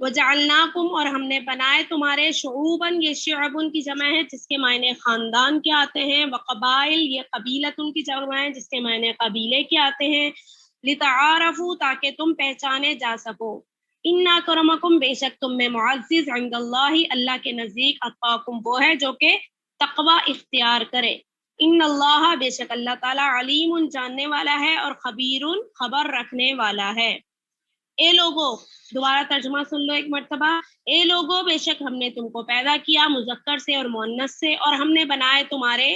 وجعلناکم، اور ہم نے بنائے تمہارے شعوباً، یہ شعبن کی جمع ہے جس کے معنی خاندان کے آتے ہیں، وقبائل، یہ قبیلتن کی جمع ہے جس کے معنی قبیلے کے آتے ہیں، لتعارفوا، تاکہ تم پہچانے جا سکو، ان اکرمکم، بے شک تم میں معزز، عند اللہ، اللہ کے نزدیک، اتقاکم، وہ ہے جو کہ تقوی اختیار کرے، ان اللہ، بے شک اللہ تعالیٰ، علیم، جاننے والا ہے، اور خبیر، خبر رکھنے والا ہے۔ اے لوگو، دوبارہ ترجمہ سن لو ایک مرتبہ، اے لوگو، بے شک ہم نے تم کو پیدا کیا مذکر سے اور مؤنث سے، اور ہم نے بنائے تمہارے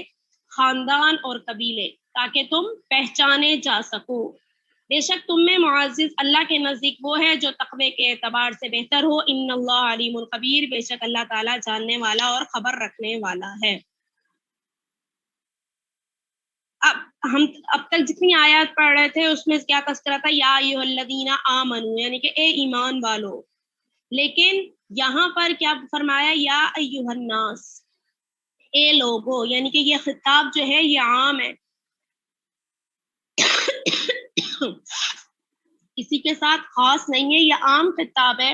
خاندان اور قبیلے تاکہ تم پہچانے جا سکو، بے شک تم میں معزز اللہ کے نزدیک وہ ہے جو تقوی کے اعتبار سے بہتر ہو، ان اللہ علیم خبیر، بے شک اللہ تعالیٰ جاننے والا اور خبر رکھنے والا ہے۔ اب تک جتنی آیات پڑھ رہے تھے اس میں کیا تذکرہ تھا؟ یا ایھا الذین آمنو، یعنی کہ اے ایمان والو، لیکن یہاں پر کیا فرمایا؟ یا ایھا الناس، اے لوگو، یعنی کہ یہ خطاب جو ہے یہ عام ہے، کسی کے ساتھ خاص نہیں ہے، یہ عام خطاب ہے،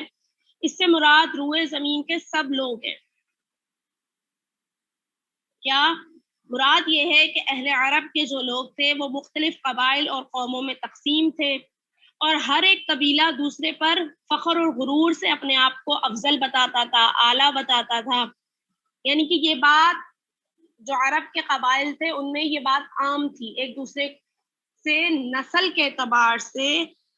اس سے مراد روئے زمین کے سب لوگ ہیں۔ کیا مراد یہ ہے کہ اہل عرب کے جو لوگ تھے وہ مختلف قبائل اور قوموں میں تقسیم تھے، اور ہر ایک قبیلہ دوسرے پر فخر اور غرور سے اپنے آپ کو افضل بتاتا تھا، اعلیٰ بتاتا تھا، یعنی کہ یہ بات جو عرب کے قبائل تھے ان میں یہ بات عام تھی، ایک دوسرے سے نسل کے اعتبار سے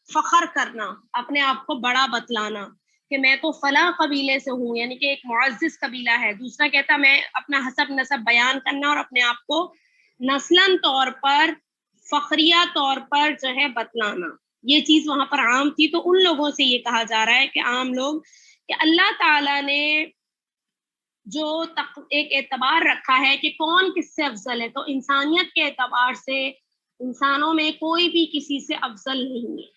فخر کرنا، اپنے آپ کو بڑا بتلانا کہ میں تو فلاں قبیلے سے ہوں، یعنی کہ ایک معزز قبیلہ ہے، دوسرا کہتا میں اپنا حسب نسب بیان کرنا اور اپنے آپ کو نسلاً طور پر، فخریہ طور پر جو ہے بتلانا، یہ چیز وہاں پر عام تھی۔ تو ان لوگوں سے یہ کہا جا رہا ہے کہ عام لوگ، کہ اللہ تعالیٰ نے جو ایک اعتبار رکھا ہے کہ کون کس سے افضل ہے، تو انسانیت کے اعتبار سے انسانوں میں کوئی بھی کسی سے افضل نہیں ہے،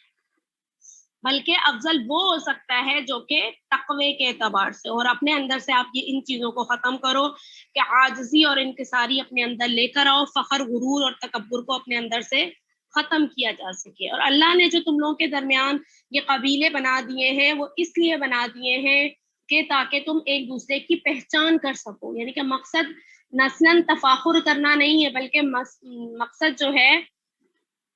بلکہ افضل وہ ہو سکتا ہے جو کہ تقوی کے اعتبار سے، اور اپنے اندر سے آپ یہ ان چیزوں کو ختم کرو کہ عاجزی اور انکساری اپنے اندر لے کر آؤ، فخر، غرور اور تکبر کو اپنے اندر سے ختم کیا جا سکے۔ اور اللہ نے جو تم لوگوں کے درمیان یہ قبیلے بنا دیے ہیں وہ اس لیے بنا دیے ہیں کہ تاکہ تم ایک دوسرے کی پہچان کر سکو، یعنی کہ مقصد نسلاً تفاخر کرنا نہیں ہے، بلکہ مقصد جو ہے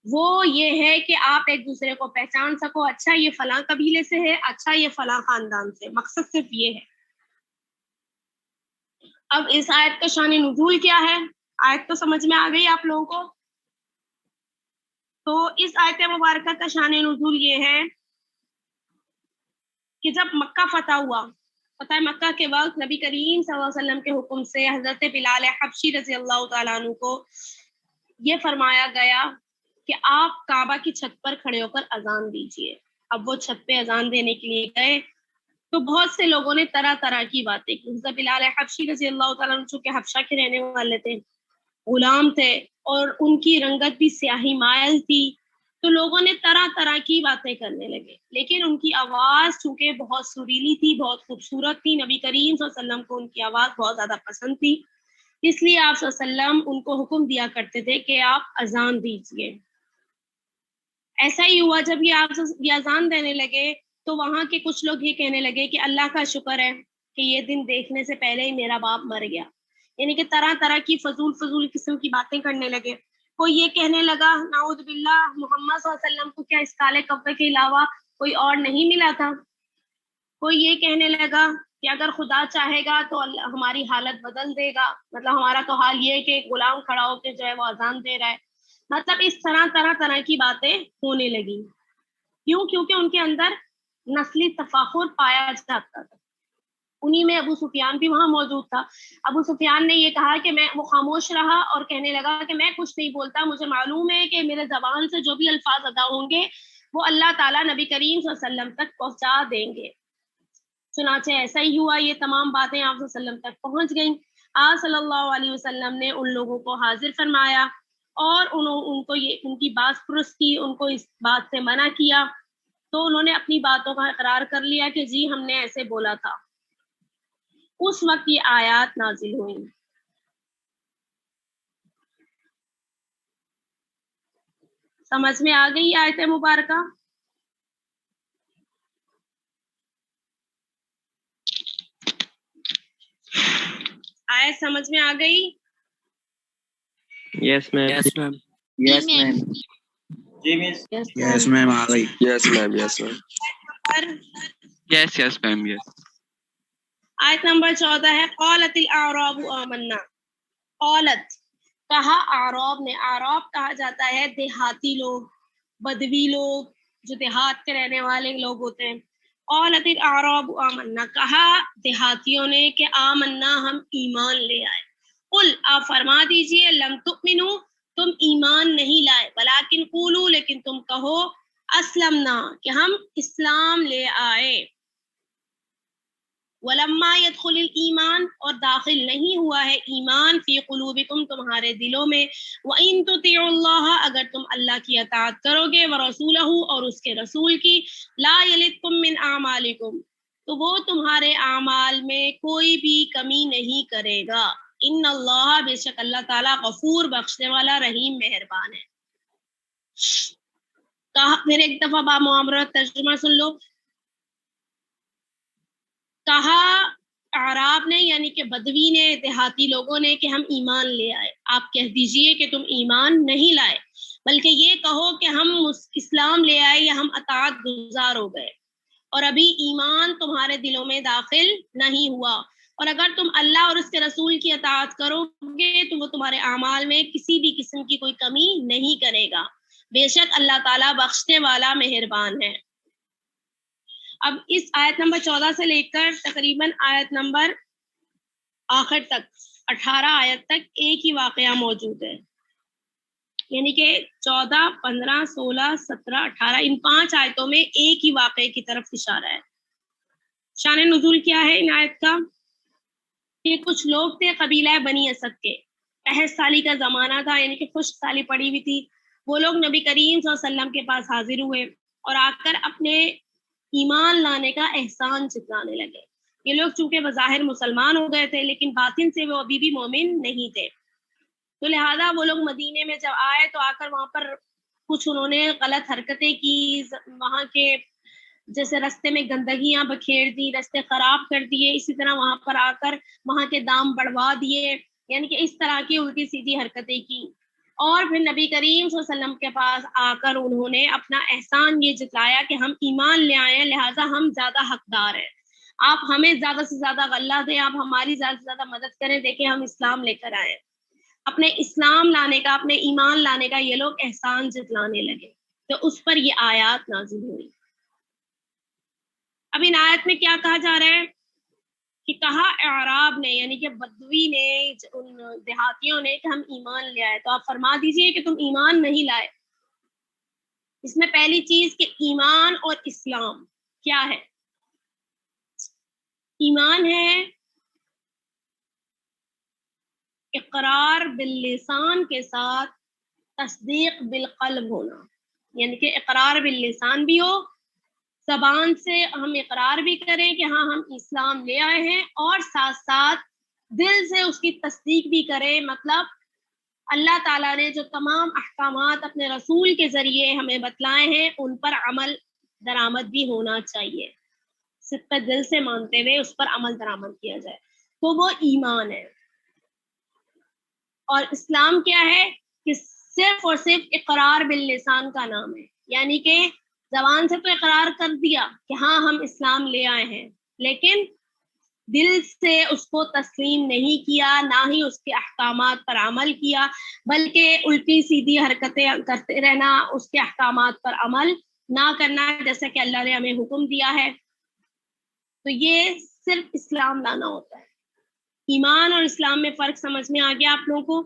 وہ یہ ہے کہ آپ ایک دوسرے کو پہچان سکو، اچھا یہ فلاں قبیلے سے ہے، اچھا یہ فلاں خاندان سے، مقصد صرف یہ ہے۔ اب اس آیت کا شان نزول کیا ہے؟ آیت تو سمجھ میں آ گئی آپ لوگوں کو؟ تو اس آیت مبارکہ کا شان نزول یہ ہے کہ جب مکہ فتح ہوا، فتح مکہ کے وقت نبی کریم صلی اللہ علیہ وسلم کے حکم سے حضرت بلال حبشی رضی اللہ تعالیٰ عنہ کو یہ فرمایا گیا کہ آپ کعبہ کی چھت پر کھڑے ہو کر اذان دیجیے۔ اب وہ چھت پہ اذان دینے کے لیے گئے تو بہت سے لوگوں نے طرح طرح کی باتیں کی۔ حضرت بلال حبشی رضی اللہ تعالیٰ عنہ چونکہ حبشہ کے رہنے والے تھے، غلام تھے، اور ان کی رنگت بھی سیاہی مائل تھی، تو لوگوں نے طرح طرح کی باتیں کرنے لگے، لیکن ان کی آواز چونکہ بہت سریلی تھی، بہت خوبصورت تھی، نبی کریم صلی اللہ علیہ وسلم کو ان کی آواز بہت زیادہ پسند تھی، اس لیے آپ صلی اللہ علیہ وسلم ان کو حکم دیا کرتے تھے کہ آپ اذان دیجیے۔ ایسا ہی ہوا، جب یہ اذان دینے لگے تو وہاں کے کچھ لوگ یہ کہنے لگے کہ اللہ کا شکر ہے کہ یہ دن دیکھنے سے پہلے ہی میرا باپ مر گیا، یعنی کہ طرح طرح کی فضول قسم کی باتیں کرنے لگے۔ کوئی یہ کہنے لگا نعوذ باللہ، محمد صلی اللہ علیہ وسلم کو کیا اس کالے کپڑے کے علاوہ کوئی اور نہیں ملا تھا؟ کوئی یہ کہنے لگا کہ اگر خدا چاہے گا تو اللہ ہماری حالت بدل دے گا، مطلب ہمارا تو حال یہ ہے کہ ایک غلام کھڑا ہو کے جو ہے وہ اذان دے رہا ہے، مطلب اس طرح کی باتیں ہونے لگی۔ کیوں؟ کیونکہ ان کے اندر نسلی تفاخر پایا جاتا تھا۔ انہی میں ابو سفیان بھی وہاں موجود تھا۔ ابو سفیان نے یہ کہا کہ وہ خاموش رہا اور کہنے لگا کہ میں کچھ نہیں بولتا، مجھے معلوم ہے کہ میرے زبان سے جو بھی الفاظ ادا ہوں گے وہ اللہ تعالیٰ نبی کریم صلی اللہ علیہ وسلم تک پہنچا دیں گے۔ چنانچہ ایسا ہی ہوا، یہ تمام باتیں آپ صلی اللہ علیہ وسلم تک پہنچ گئیں۔ آپ صلی اللہ علیہ وسلم نے ان لوگوں کو حاضر فرمایا اور ان کی بات پرس کی، ان کو اس بات سے منع کیا، تو انہوں نے اپنی باتوں کا اقرار کر لیا کہ جی ہم نے ایسے بولا تھا۔ اس وقت یہ آیات نازل ہوئیں۔ سمجھ میں آ گئی آیت مبارکہ؟ آیت سمجھ میں آ گئی؟ یس میم. Yes, ma'am. Yes, ma'am. جی مس. Yes, ma'am. آ گئی. Yes ma'am. Yes ma'am. پر Yes, yes, ma'am. Yes. آیت نمبر 14 ہے قالت الاعراب آمنا. قالت کہا اعراب نے. اعراب کہا جاتا ہے دیہاتی لوگ، بدوی لوگ، جو دیہات کے رہنے والے لوگ ہوتے ہیں. قالت الاعراب آمنا، کہا دیہاتیوں نے کہ آمنا ہم ایمان لے آئے. قل آپ فرما دیجئے لم تؤمنو تم ایمان نہیں لائے، ولیکن قولو لیکن تم کہو اسلمنا کہ ہم اسلام لے آئے. ولما يدخل الایمان اور داخل نہیں ہوا ہے ایمان فی قلوبکم تمہارے دلوں میں. وَإِن تُطِيعُوا اللَّهَ اگر تم اللہ کی اطاعت کرو گے وَرَسُولَهُ اور اس کے رسول کی لا يَلِتْكُم مِّنْ أَعْمَالِكُم تو وہ تمہارے اعمال میں کوئی بھی کمی نہیں کرے گا. ان اللہ بے شک اللہ تعالیٰ غفور بخشنے والا رحیم مہربان ہے. کہا پھر ایک دفعہ با معامرت ترجمہ سن لو. کہا اعراب نے یعنی کہ بدوی نے، دیہاتی لوگوں نے کہ ہم ایمان لے آئے. آپ کہہ دیجئے کہ تم ایمان نہیں لائے بلکہ یہ کہو کہ ہم اسلام لے آئے یا ہم اطاعت گزار ہو گئے اور ابھی ایمان تمہارے دلوں میں داخل نہیں ہوا. اور اگر تم اللہ اور اس کے رسول کی اطاعت کرو گے تو وہ تمہارے اعمال میں کسی بھی قسم کی کوئی کمی نہیں کرے گا. بے شک اللہ تعالیٰ بخشنے والا مہربان ہے. اب اس آیت نمبر 14 سے لے کر تقریباً آیت نمبر آخر تک 18 آیت تک ایک ہی واقعہ موجود ہے. یعنی کہ 14, 15, 16, 17, 18 ان 5 آیتوں میں ایک ہی واقعے کی طرف اشارہ ہے. شان نزول کیا ہے ان آیت کا؟ کہ کچھ لوگ تھے قبیلہ بنی اسد کے، 65 سالی کا زمانہ تھا، یعنی کہ خشک سالی پڑی ہوئی تھی. وہ لوگ نبی کریم صلی اللہ علیہ وسلم کے پاس حاضر ہوئے اور آ کر اپنے ایمان لانے کا احسان جتلانے لگے. یہ لوگ چونکہ بظاہر مسلمان ہو گئے تھے لیکن باطن سے وہ ابھی بھی مومن نہیں تھے. تو لہٰذا وہ لوگ مدینے میں جب آئے تو آ کر وہاں پر کچھ انہوں نے غلط حرکتیں کی. وہاں کے جیسے رستے میں گندگیاں بکھیر دی، رستے خراب کر دیے، اسی طرح وہاں پر آ کر وہاں کے دام بڑھوا دیے، یعنی کہ اس طرح کی الٹی سیدھی حرکتیں کی. اور پھر نبی کریم صلی اللہ علیہ وسلم کے پاس آ کر انہوں نے اپنا احسان یہ جتلایا کہ ہم ایمان لے آئے ہیں لہٰذا ہم زیادہ حقدار ہیں، آپ ہمیں زیادہ سے زیادہ غلہ دیں، آپ ہماری زیادہ سے زیادہ مدد کریں، دیکھیں ہم اسلام لے کر آئے. اپنے اسلام لانے کا، اپنے ایمان لانے کا یہ لوگ احسان جتلانے لگے تو اس پر یہ آیات نازل ہوئی. اب ان آیت میں کیا کہا جا رہا ہے کہ کہا اعراب نے یعنی کہ بدوی نے، ان دیہاتیوں نے کہ ہم ایمان لے آئے. تو آپ فرما دیجئے کہ تم ایمان نہیں لائے. اس میں پہلی چیز کہ ایمان اور اسلام کیا ہے؟ ایمان ہے اقرار باللسان کے ساتھ تصدیق بالقلب ہونا، یعنی کہ اقرار باللسان بھی ہو، زبان سے ہم اقرار بھی کریں کہ ہاں ہم اسلام لے آئے ہیں، اور ساتھ ساتھ دل سے اس کی تصدیق بھی کریں. مطلب اللہ تعالیٰ نے جو تمام احکامات اپنے رسول کے ذریعے ہمیں بتلائے ہیں ان پر عمل درآمد بھی ہونا چاہیے. صدق دل سے مانتے ہوئے اس پر عمل درآمد کیا جائے تو وہ ایمان ہے. اور اسلام کیا ہے کہ صرف اور صرف اقرار باللسان کا نام ہے، یعنی کہ زبان سے تو اقرار کر دیا کہ ہاں ہم اسلام لے آئے ہیں، لیکن دل سے اس کو تسلیم نہیں کیا، نہ ہی اس کے احکامات پر عمل کیا، بلکہ الٹی سیدھی حرکتیں کرتے رہنا، اس کے احکامات پر عمل نہ کرنا جیسا کہ اللہ نے ہمیں حکم دیا ہے. تو یہ صرف اسلام لانا ہوتا ہے. ایمان اور اسلام میں فرق سمجھ میں آ گیا آپ لوگوں کو؟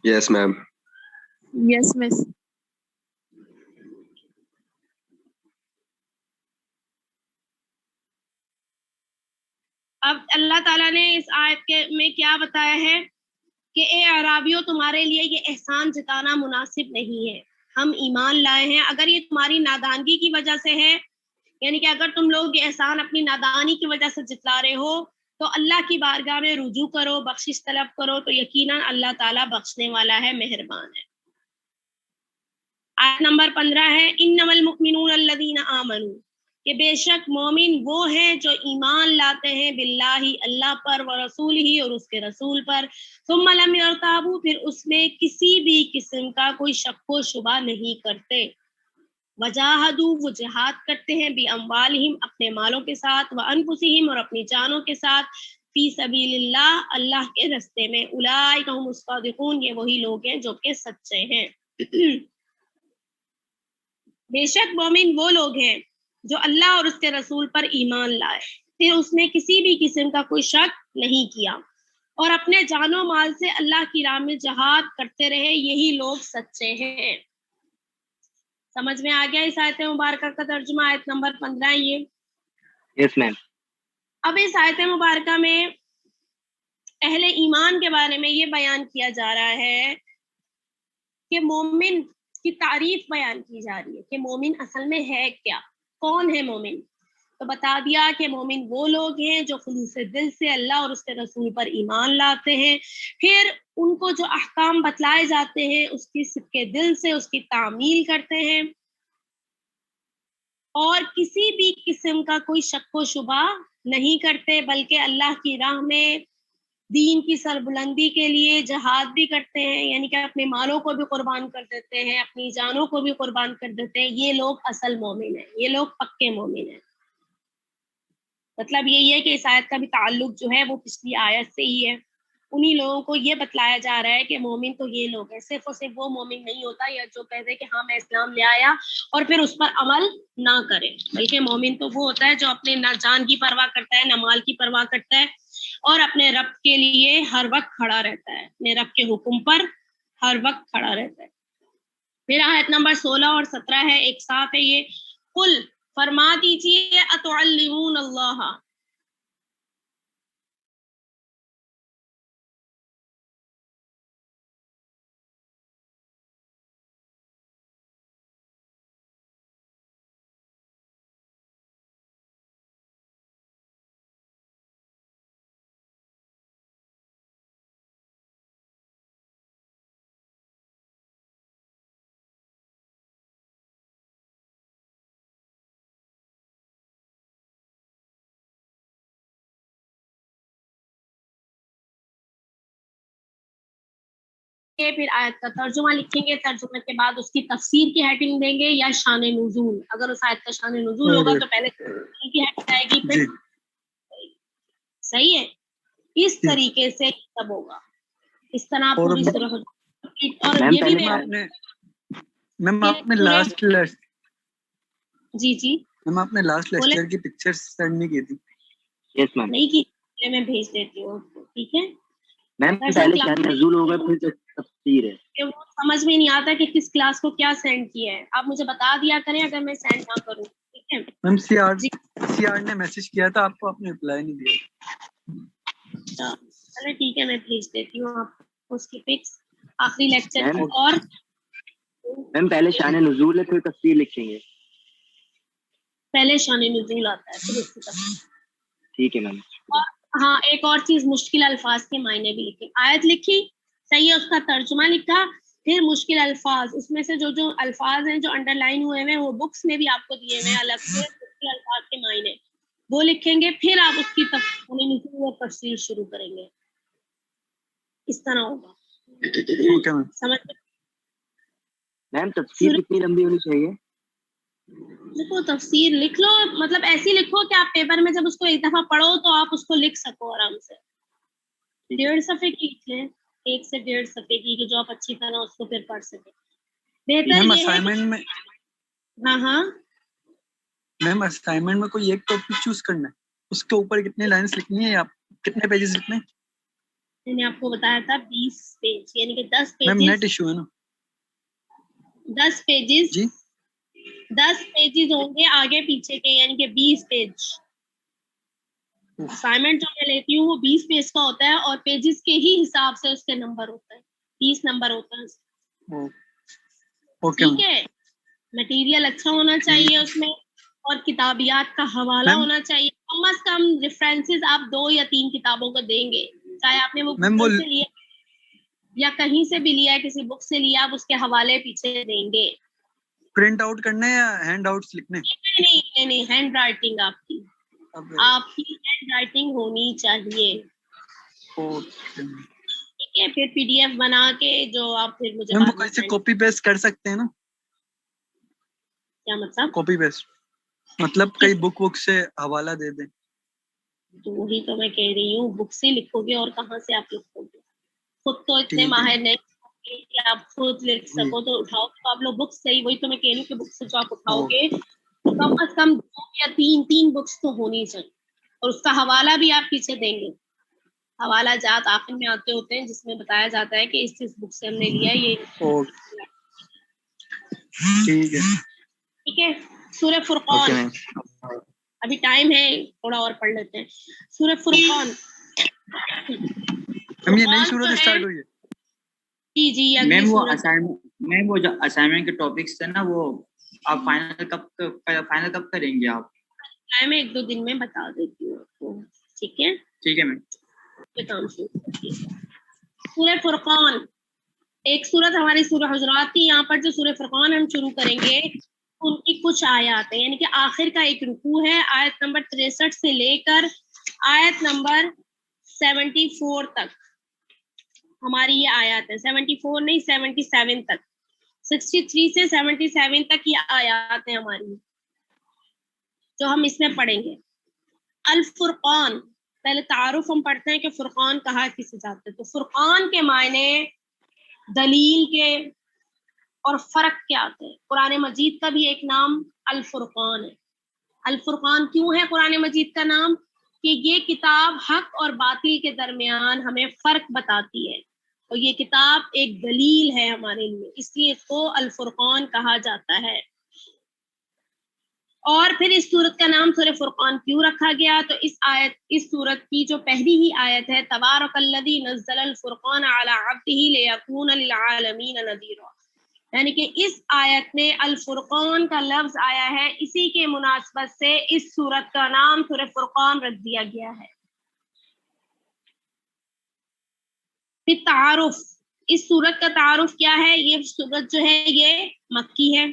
Yes ma'am. Yes, miss. اب اللہ تعالیٰ نے اس آیت میں کیا بتایا ہے کہ اے اعرابیوں تمہارے لیے یہ احسان جتانا مناسب نہیں ہے. ہم ایمان لائے ہیں، اگر یہ تمہاری نادانگی کی وجہ سے ہے، یعنی کہ اگر تم لوگ یہ احسان اپنی نادانی کی وجہ سے جتلا رہے ہو تو اللہ کی بارگاہ میں رجوع کرو، بخشش طلب کرو، تو یقیناً اللہ تعالیٰ بخشنے والا ہے، مہربان ہے. آیت نمبر 15 ہے انما المؤمنون الذین آمنوا کہ بے شک مومن وہ ہیں جو ایمان لاتے ہیں باللہ اللہ پر و رسول ہی اور اس کے رسول پر، ثم لم یرتابوا پھر اس میں کسی بھی قسم کا کوئی شک و شبہ نہیں کرتے، وجاہدوا وہ جہاد کرتے ہیں باموالہم اپنے مالوں کے ساتھ، وانفسہم اور اپنی جانوں کے ساتھ، فی سبیل اللہ اللہ کے راستے میں، اولئک هم الصادقون یہ وہی لوگ ہیں جو کہ سچے ہیں۔ بے شک مومن وہ لوگ ہیں جو اللہ اور اس کے رسول پر ایمان لائے، پھر اس میں کسی بھی قسم کا کوئی شک نہیں کیا، اور اپنے جان و مال سے اللہ کی راہ میں جہاد کرتے رہے، یہی لوگ سچے ہیں۔ سمجھ میں آ گیا اس آیت مبارکہ کا ترجمہ؟ آیت نمبر 15 یہ۔ یس میم۔ اب اس آیت مبارکہ میں اہل ایمان کے بارے میں یہ بیان کیا جا رہا ہے کہ مومن کی تعریف بیان کی جا رہی ہے کہ مومن اصل میں ہے کیا، کون ہے مومن؟ تو بتا دیا کہ مومن وہ لوگ ہیں جو خلوص دل سے اللہ اور اس کے رسول پر ایمان لاتے ہیں، پھر ان کو جو احکام بتلائے جاتے ہیں اس کی صدق دل سے اس کی تعمیل کرتے ہیں، اور کسی بھی قسم کا کوئی شک و شبہ نہیں کرتے، بلکہ اللہ کی راہ میں دین کی سربلندی کے لیے جہاد بھی کرتے ہیں، یعنی کہ اپنے مالوں کو بھی قربان کر دیتے ہیں، اپنی جانوں کو بھی قربان کر دیتے ہیں، یہ لوگ اصل مومن ہیں، یہ لوگ پکے مومن ہیں۔ مطلب یہی ہے کہ اس آیت کا بھی تعلق جو ہے وہ پچھلی آیت سے ہی ہے، انہی لوگوں کو یہ بتلایا جا رہا ہے کہ مومن تو یہ لوگ ہیں، صرف اور صرف وہ مومن نہیں ہوتا یا جو کہتے کہ ہاں میں اسلام لے آیا اور پھر اس پر عمل نہ کرے، بلکہ مومن تو وہ ہوتا ہے جو اپنے نہ جان کی پرواہ کرتا ہے نہ مال کی پرواہ کرتا ہے، اور اپنے رب کے لیے ہر وقت کھڑا رہتا ہے، اپنے رب کے حکم پر ہر وقت کھڑا رہتا ہے۔ پھر آیت نمبر 16 اور 17 ہے، ایک صاف ہے یہ، قل فرما دیجیے اتعلمون اللہ، پھر آیت کا ترجمہ لکھیں گے، ترجمے کے بعد اس کی تفسیر کی ہیڈنگ دیں گے یا شان نزول، اگر اس آیت کا شان نزول ہوگا تو پہلے تفسیر کی ہیڈنگ آئے گی، پھر صحیح ہے، اس طریقے سے سب ہوگا، اس طرح پوری سورہ اور یہ بھی میم آپ نے لاسٹ جی میم آپ نے لاسٹ لیکچر کی پکچر سینڈ نہیں کی تھی؟ یس میم۔ نہیں کی، میں بھیج دیتی ہوں، ٹھیک ہے میم پہلے شان نزول ہوگا پھر تفسیر ہے، کہ وہ سمجھ میں نہیں آتا کہ کس کلاس کو کیا سینڈ کیا ہے، آپ مجھے بتا دیا کریں اگر میں سینڈ نہ کروں، ٹھیک ہے؟ میم سی آر نے میسج کیا تھا آپ کو، آپ نے رپلائی نہیں دیا۔ چلے ٹھیک ہے، میں بھیج دیتی ہوں آپ کو اس کی پکس آخری لیکچر کی۔ اور میم پہلے شان نزول ہے پھر تفسیر لکھیں گے؟ پہلے شان نزول آتا ہے پھر اس کی تفسیر، ٹھیک ہے میم۔ ہاں ایک اور چیز، مشکل الفاظ کے معنی بھی لکھیں، آیت لکھی صحیح ہے، اس کا ترجمہ لکھا، پھر مشکل الفاظ، اس میں سے جو الفاظ ہیں جو انڈر لائن ہوئے ہیں وہ بکس میں بھی آپ کو دیے ہوئے الگ سے مشکل الفاظ کے معنی، وہ لکھیں گے، پھر آپ اس کی تفسیر شروع کریں گے، اس طرح ہوگا، سمجھ میم تفسیر کتنی لمبی ہونی چاہیے؟ دیکھو تفسیر لکھ لو، مطلب ایسی لکھو کہ آپ پیپر میں جب اس کو ایک دفعہ پڑھو تو آپ اس کو لکھ سکو آرام سے، 1.5 صفحے کی لکھ لیں، 1 سے 1.5 صفحے کی، کہ جو آپ اچھی طرح اس کو پھر پڑھ سکیں۔ بہتر یہ ہے کہ ہاں میم اسائنمنٹ میں کوئی ایک ٹاپک چوز کرنا ہے، اس کے اوپر کتنے لائنز لکھنی ہے، آپ کتنے پیجز لکھنے ہیں؟ میں نے آپ کو بتایا تھا 20 پیج، یعنی کہ 10 میم پیجز، نیٹ ایشو ہے نا، 10 پیجز جی 10 پیجز ہوں گے آگے پیچھے کے، یعنی کہ 20 پیج۔ اسائنمنٹ جو میں لیتی ہوں وہ 20 پیج کا ہوتا ہے، اور پیجز کے ہی حساب سے اس کے نمبر ہوتا ہے، 30 نمبر ہوتا ہے، ٹھیک ہے؟ مٹیریل اچھا ہونا چاہیے اس میں، اور کتابیات کا حوالہ ہونا چاہیے، کم از کم ریفرنسز آپ 2 یا 3 کتابوں کو دیں گے، چاہے آپ نے وہ گوگل سے لیا یا کہیں سے بھی لیا ہے، کسی بک سے لیا، آپ اس کے حوالے پیچھے دیں گے، پرنٹ آؤٹ کرنا ہے یا ہینڈ آؤٹس لکھنے؟ نہیں ہینڈ رائٹنگ آپ کی ہینڈ رائٹنگ ہونی چاہیے. ٹھیک ہے, پھر PDF بنا کے جو آپ پھر مجھے میم وہ کیسے کاپی پیسٹ کر سکتے ہیں نا؟ کیا مطلب کاپی پیسٹ مطلب کئی بک سے حوالہ دے دیں. تو وہی تو میں کہہ رہی ہوں, بک سے لکھو گے اور کہاں سے آپ لکھو گے؟ خود تو اتنے ماہر نہیں کہ آپ خود لکھ سکو, تو اٹھاؤ تو آپ لوگ بکس سے ہی, وہی تو میں کہہ رہی ہوں کہ بک سے جو آپ اٹھاؤ گے تو کم از کم 2 یا 3 بکس تو ہونی چاہیے, اور اس کا حوالہ بھی آپ پیچھے دیں گے. حوالہ جات آخر میں آتے ہوتے ہیں جس میں بتایا جاتا ہے کہ اس بک سے ہم نے لیا یہ. ٹھیک ہے, سورہ فرقان, ابھی ٹائم ہے تھوڑا اور پڑھ لیتے ہیں. سورہ فرقان, ہم یہ نئی صورت اسٹارٹ ہوئی ہے. جی میم وہ جو اسائنمنٹ کے ٹاپکس تھے نا, وہ آپ فائنل کب کریں گے؟ آپ میں 1-2 دن میں بتا دیتی ہوں آپ کو. ٹھیک ہے میم. کام شروع کرتی ہے. سورہ فرقان ایک سورت ہماری سورہ حجرات کی. یہاں پر جو سورہ فرقان ہم شروع کریں گے ان کی کچھ آیات ہیں, یعنی کہ آخر کا ایک رکوع ہے. آیت نمبر 63 سے لے کر آیت نمبر 74 تک ہماری یہ آیات ہے. 74 نہیں 77 تک, 63 سے 77 تک یہ آیات ہیں ہماری جو ہم اس میں پڑھیں گے. الفرقان, پہلے تعارف ہم پڑھتے ہیں کہ فرقان کہا کسے جاتے ہیں. تو فرقان کے معنی دلیل کے اور فرق کیا آتے ہیں. قرآن مجید کا بھی ایک نام الفرقان ہے. الفرقان کیوں ہے قرآن مجید کا نام؟ کہ یہ کتاب حق اور باطل کے درمیان ہمیں فرق بتاتی ہے, اور یہ کتاب ایک دلیل ہے ہمارے لیے, اس لیے اس کو الفرقان کہا جاتا ہے. اور پھر اس سورت کا نام سورہ فرقان کیوں رکھا گیا؟ تو اس سورت کی جو پہلی ہی آیت ہے, تبارک الذی نزل الفرقان علی عبدہ لیکون للعالمین نذیرا, یعنی کہ اس آیت میں الفرقان کا لفظ آیا ہے, اسی کے مناسبت سے اس سورت کا نام سورہ فرقان رکھ دیا گیا ہے. پھر تعارف, اس سورت کا تعارف کیا ہے؟ یہ سورت جو ہے یہ مکی ہے,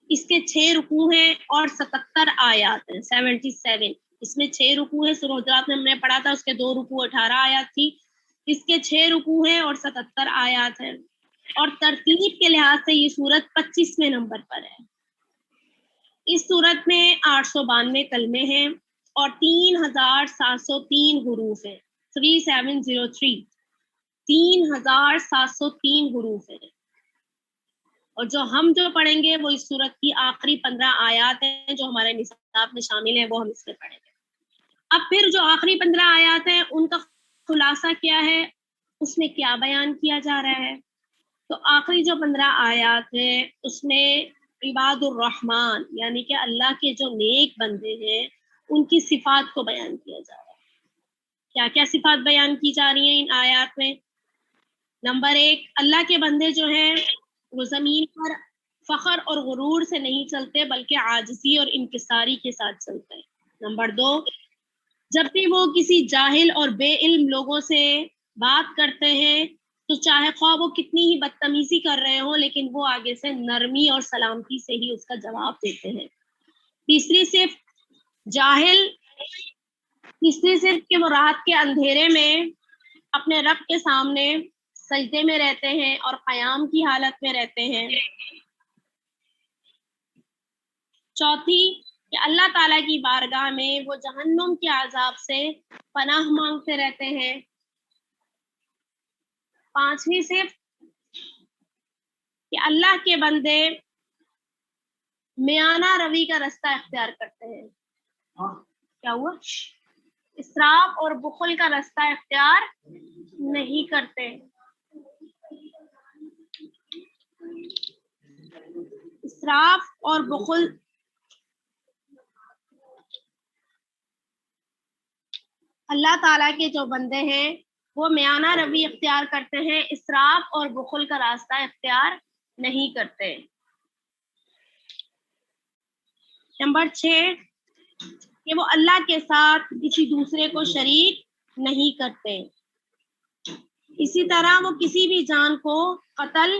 اس کے 6 رکوع ہیں اور 77 آیات ہیں. 77, اس میں 6 رکوع ہیں. سورہ حجرات میں ہم نے پڑھا تھا اس کے 2 رکوع 18 آیات تھی, اس کے 6 رکوع ہیں اور 77 آیات ہیں. اور ترتیب کے لحاظ سے یہ سورت 25ویں نمبر پر ہے. اس سورت میں 892 کلمے ہیں اور 3703 حروف ہیں. 3703 3703 حروف ہیں. اور جو ہم پڑھیں گے وہ اس سورت کی آخری 15 آیات ہیں جو ہمارے نصاب میں شامل ہیں, وہ ہم اس میں پڑھیں گے. اب پھر جو آخری 15 آیات ہیں ان کا خلاصہ کیا ہے, اس میں کیا بیان کیا جا رہا ہے؟ تو آخری جو 15 آیات ہیں اس میں عباد الرحمن, یعنی کہ اللہ کے جو نیک بندے ہیں ان کی صفات کو بیان کیا جا رہا ہے. کیا کیا صفات بیان کی جا رہی ہیں ان آیات میں؟ نمبر 1, اللہ کے بندے جو ہیں وہ زمین پر فخر اور غرور سے نہیں چلتے بلکہ عاجزی اور انکساری کے ساتھ چلتے ہیں. نمبر 2, جب بھی وہ کسی جاہل اور بے علم لوگوں سے بات کرتے ہیں تو چاہے خواہ وہ کتنی ہی بدتمیزی کر رہے ہوں لیکن وہ آگے سے نرمی اور سلامتی سے ہی اس کا جواب دیتے ہیں. تیسری صرف جاہل, تیسری صرف کہ وہ رات کے اندھیرے میں اپنے رب کے سامنے سجدے میں رہتے ہیں اور قیام کی حالت میں رہتے ہیں. چوتھی کہ اللہ تعالیٰ کی بارگاہ میں وہ جہنم کے عذاب سے پناہ مانگتے رہتے ہیں. پانچویں صرف کہ اللہ کے بندے میانہ روی کا رستہ اختیار کرتے ہیں. کیا ہوا؟ اسراف اور بخل کا رستہ اختیار نہیں کرتے. اسراف اور بخل اللہ تعالیٰ کے جو بندے ہیں وہ میانہ روی اختیار کرتے ہیں, اسراف اور بخل کا راستہ اختیار نہیں کرتے. نمبر 6 کہ وہ اللہ کے ساتھ کسی دوسرے کو شریک نہیں کرتے. اسی طرح وہ کسی بھی جان کو قتل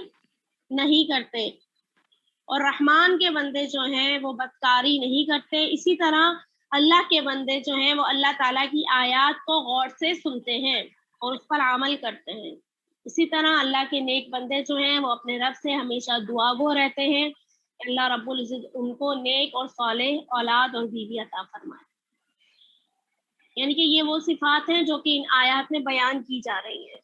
نہیں کرتے. اور رحمان کے بندے جو ہیں وہ بدکاری نہیں کرتے. اسی طرح اللہ کے بندے جو ہیں وہ اللہ تعالیٰ کی آیات کو غور سے سنتے ہیں اور اس پر عمل کرتے ہیں. اسی طرح اللہ کے نیک بندے جو ہیں وہ اپنے رب سے ہمیشہ دعا گو رہتے ہیں. اللہ رب العزت ان کو نیک اور صالح اولاد اور بیوی عطا فرمائے. یعنی کہ یہ وہ صفات ہیں جو کہ ان آیات میں بیان کی جا رہی ہیں.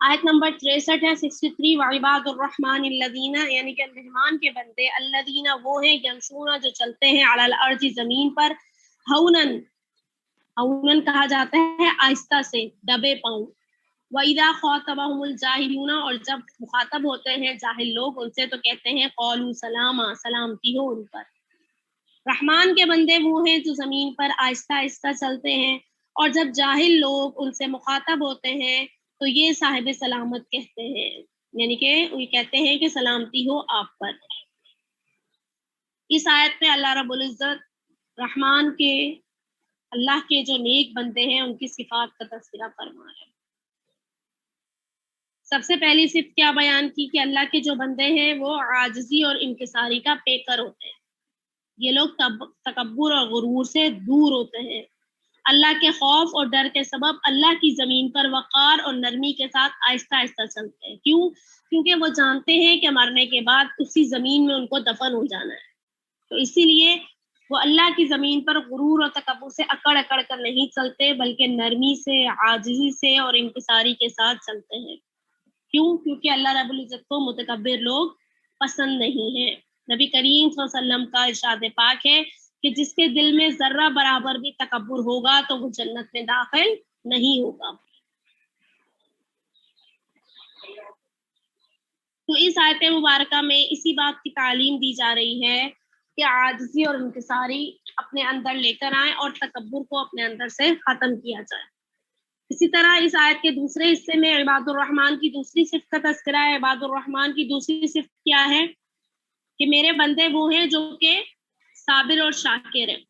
آیت نمبر 63 ہے 63. وعباد الرحمن الذین، یعنی کہ رحمان کے بندے الذین وہ ہیں یمشون جو چلتے ہیں علی الارض زمین پر، ہونن، ہونن کہا جاتا ہے آہستہ سے، دبے پاؤں. وَإِذَا خَاطَبَهُمُ الْجَاهِلُونَ، اور جب مخاطب ہوتے ہیں جاہل لوگ ان سے تو کہتے ہیں قَالُوا سَلَامًا، سلامتی ہو ان پر. رحمان کے بندے وہ ہیں جو زمین پر آہستہ آہستہ چلتے ہیں اور جب جاہل لوگ ان سے مخاطب ہوتے ہیں تو یہ صاحب سلامت کہتے ہیں، یعنی کہ وہ کہتے ہیں کہ سلامتی ہو آپ پر. اس آیت میں اللہ رب العزت رحمان کے، اللہ کے جو نیک بندے ہیں ان کی صفات کا تذکرہ فرما ہے. سب سے پہلی صفت کیا بیان کی کہ اللہ کے جو بندے ہیں وہ عاجزی اور انکساری کا پیکر ہوتے ہیں. یہ لوگ تکبر اور غرور سے دور ہوتے ہیں. اللہ کے خوف اور ڈر کے سبب اللہ کی زمین پر وقار اور نرمی کے ساتھ آہستہ آہستہ چلتے ہیں. کیوں؟ کیونکہ وہ جانتے ہیں کہ مرنے کے بعد اسی زمین میں ان کو دفن ہو جانا ہے. تو اسی لیے وہ اللہ کی زمین پر غرور اور تکبر سے اکڑ اکڑ کر نہیں چلتے، بلکہ نرمی سے، عاجزی سے اور انکساری کے ساتھ چلتے ہیں. کیوں؟ کیونکہ اللہ رب العزت کو متکبر لوگ پسند نہیں ہیں. نبی کریم صلی اللہ علیہ وسلم کا ارشاد پاک ہے کہ جس کے دل میں ذرہ برابر بھی تکبر ہوگا تو وہ جنت میں داخل نہیں ہوگا. تو اس آیت مبارکہ میں اسی بات کی تعلیم دی جا رہی ہے کہ عاجزی اور انکساری اپنے اندر لے کر آئیں اور تکبر کو اپنے اندر سے ختم کیا جائے. اسی طرح اس آیت کے دوسرے حصے میں عباد الرحمن کی دوسری صفت کا تذکرہ ہے. عباد الرحمن کی دوسری صفت کیا ہے؟ کہ میرے بندے وہ ہیں جو کہ صابر اور شاکر ہیں.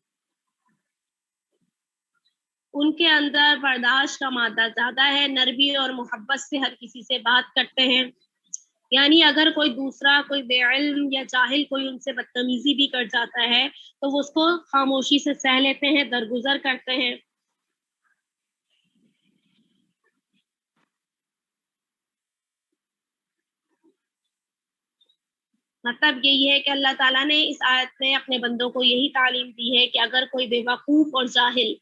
ان کے اندر برداشت کا مادہ زیادہ ہے، نرمی اور محبت سے ہر کسی سے بات کرتے ہیں. یعنی اگر کوئی دوسرا، کوئی بے علم یا جاہل کوئی ان سے بدتمیزی بھی کر جاتا ہے تو وہ اس کو خاموشی سے سہ لیتے ہیں، درگزر کرتے ہیں. مطلب یہی ہے کہ اللہ تعالیٰ نے اس آیت میں اپنے بندوں کو یہی تعلیم دی ہے کہ اگر کوئی بے وقوف اور جاہل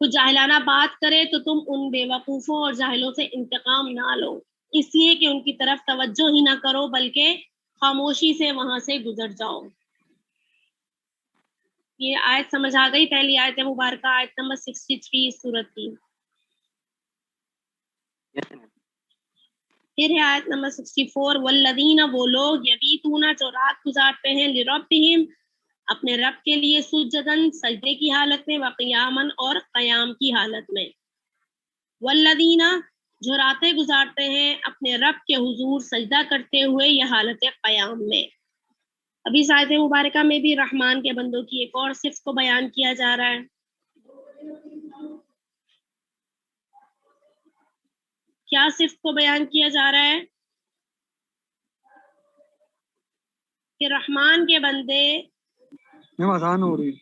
کچھ جاہلانہ بات کرے تو تم ان بے وقوفوں اور جاہلوں سے انتقام نہ لو، اس لیے کہ ان کی طرف توجہ ہی نہ کرو بلکہ خاموشی سے وہاں سے گزر جاؤ. یہ آیت سمجھ آ گئی؟ پہلی آیت مبارکہ آیت نمبر 63 اس سورت کی. پھر ہے آیت نمبر 64. والذین، وہ لوگ، یبیتون جو رات گزارتے ہیں، لربہم اپنے رب کے لیے، سجدن سجدے کی حالت میں، وقیامن اور قیام کی حالت میں. والذین جو راتیں گزارتے ہیں اپنے رب کے حضور سجدہ کرتے ہوئے یا حالت قیام میں. ابھی اس آیت مبارکہ میں بھی رحمان کے بندوں کی ایک اور صفت کو بیان کیا جا رہا ہے. کیا صفت کو بیان کیا جا رہا ہے؟ کہ رحمان کے بندے، میم اذان ہو رہی ہے.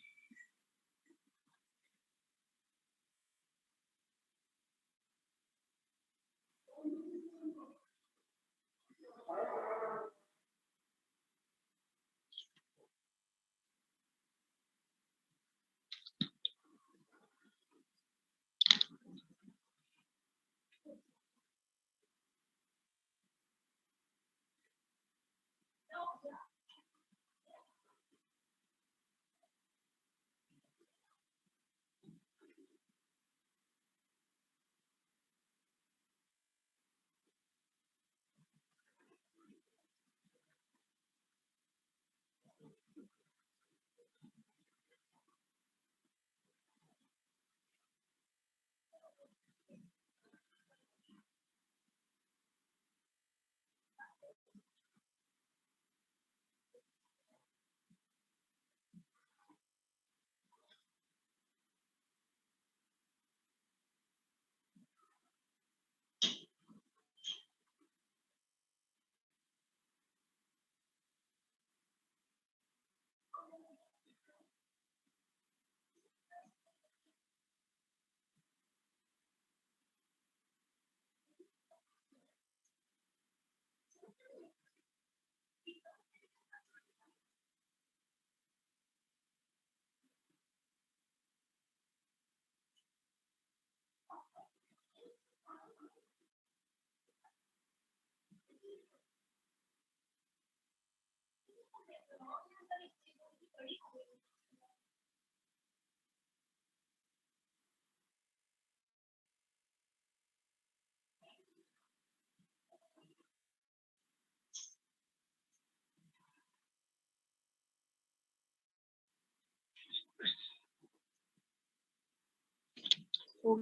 ہو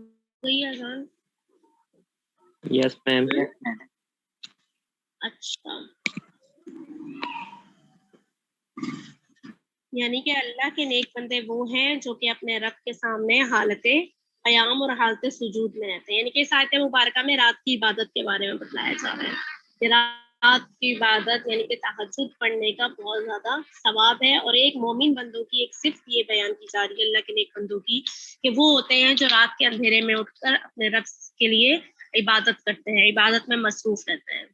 گئی اذان؟ Yes, ma'am. اچھا، یعنی کہ اللہ کے نیک بندے وہ ہیں جو کہ اپنے رب کے سامنے حالت قیام اور حالت سجود میں رہتے ہیں. یعنی کہ اس آیت مبارکہ میں رات کی عبادت کے بارے میں بتلایا جا رہا ہے کہ رات کی عبادت یعنی کہ تہجد پڑھنے کا بہت زیادہ ثواب ہے. اور ایک مومن بندوں کی ایک صفت یہ بیان کی جا رہی ہے اللہ کے نیک بندوں کی کہ وہ ہوتے ہیں جو رات کے اندھیرے میں اٹھ کر اپنے رب کے لیے عبادت کرتے ہیں، عبادت میں مصروف رہتے ہیں.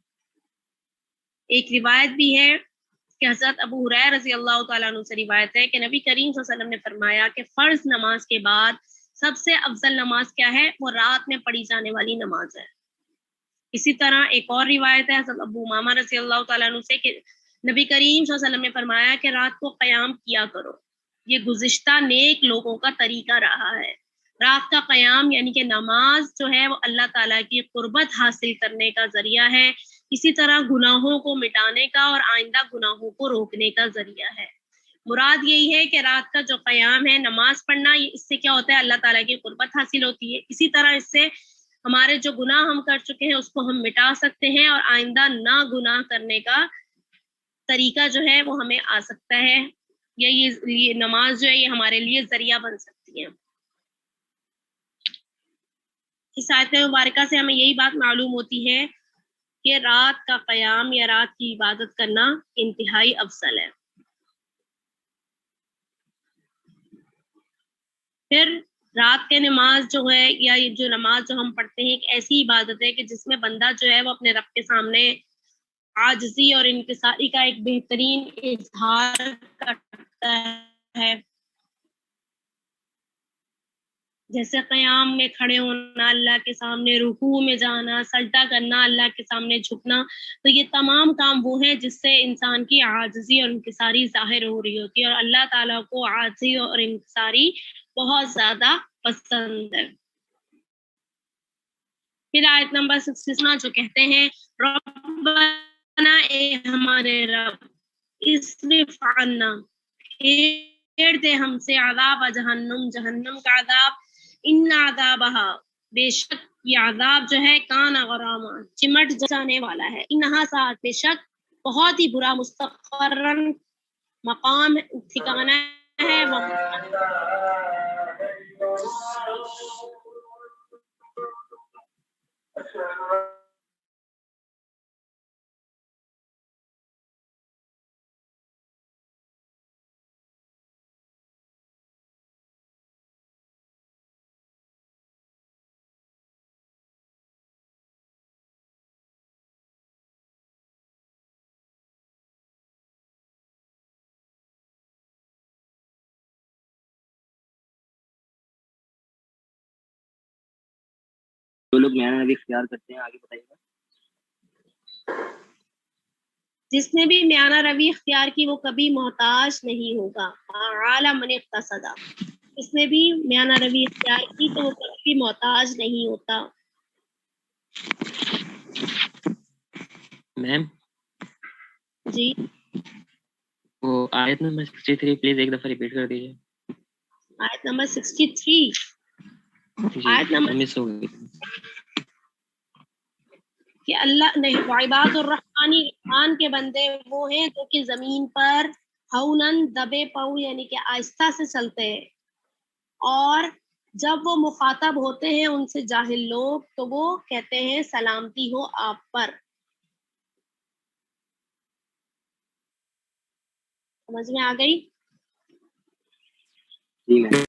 ایک روایت بھی ہے کہ حضرت ابو ہریرہ رضی اللہ تعالیٰ عنہ سے روایت ہے کہ نبی کریم صلی اللہ علیہ وسلم نے فرمایا کہ فرض نماز کے بعد سب سے افضل نماز کیا ہے؟ وہ رات میں پڑھی جانے والی نماز ہے. اسی طرح ایک اور روایت ہے حضرت ابو امامہ رضی اللہ تعالیٰ عنہ سے کہ نبی کریم صلی اللہ علیہ وسلم نے فرمایا کہ رات کو قیام کیا کرو، یہ گزشتہ نیک لوگوں کا طریقہ رہا ہے. رات کا قیام یعنی کہ نماز جو ہے وہ اللہ تعالیٰ کی قربت حاصل کرنے کا ذریعہ ہے، اسی طرح گناہوں کو مٹانے کا اور آئندہ گناہوں کو روکنے کا ذریعہ ہے. مراد یہی ہے کہ رات کا جو قیام ہے، نماز پڑھنا، اس سے کیا ہوتا ہے؟ اللہ تعالیٰ کی قربت حاصل ہوتی ہے. اسی طرح اس سے ہمارے جو گناہ ہم کر چکے ہیں اس کو ہم مٹا سکتے ہیں اور آئندہ نہ گناہ کرنے کا طریقہ جو ہے وہ ہمیں آ سکتا ہے. یہ نماز جو ہے یہ ہمارے لیے ذریعہ بن سکتی ہے. اس آیت مبارکہ سے ہمیں یہی بات معلوم ہوتی ہے کہ رات کا قیام یا رات کی عبادت کرنا انتہائی افضل ہے. پھر رات کے نماز جو ہے یا یہ جو نماز جو ہم پڑھتے ہیں ایک ایسی عبادت ہے کہ جس میں بندہ جو ہے وہ اپنے رب کے سامنے عاجزی اور انکساری کا ایک بہترین اظہار کرتا ہے. جیسے قیام میں کھڑے ہونا، اللہ کے سامنے رکوع میں جانا، سجدہ کرنا، اللہ کے سامنے جھکنا، تو یہ تمام کام وہ ہیں جس سے انسان کی عاجزی اور انکساری ظاہر ہو رہی ہوتی ہے، اور اللہ تعالیٰ کو عاجزی اور انکساری بہت زیادہ پسند ہے. پھر آیت نمبر 66 جو کہتے ہیں ربنا، اے ہمارے رب، اصرف عنا، پھیر دے ہم سے عذاب جہنم، جہنم کا عذاب، ان عذابہا، بے شک یہ عذاب جو ہے کان غراما، چمٹ جانے والا ہے، انہا ساتھ بے شک بہت ہی برا، مستقرن مقام ٹھکانہ ہے، جو لوگ میانہ نبی اختیار کرتے ہیں، آگے بتائیے گا. جس نے بھی میانہ روی اختیار کی وہ کبھی محتاج نہیں ہوگا. اعلی من اقتصدا، جس نے بھی میانہ روی اختیار کی تو وہ کبھی بھی محتاج نہیں ہوتا. میم جی وہ آیت نمبر 63 پلیز ایک دفعہ ریپیٹ کر دیجیے. آیت نمبر 63 آیت نمبر مس ہو گئی. کہ اللہ نہیں، وعباد الرحمانی، رحمان کے بندے وہ ہیں جو کہ زمین پر ہونن، دبے پاؤ یعنی کہ آہستہ سے چلتے ہیں، اور جب وہ مخاطب ہوتے ہیں ان سے جاہل لوگ تو وہ کہتے ہیں سلامتی ہو آپ پر. سمجھ میں آ گئی؟ جی میم.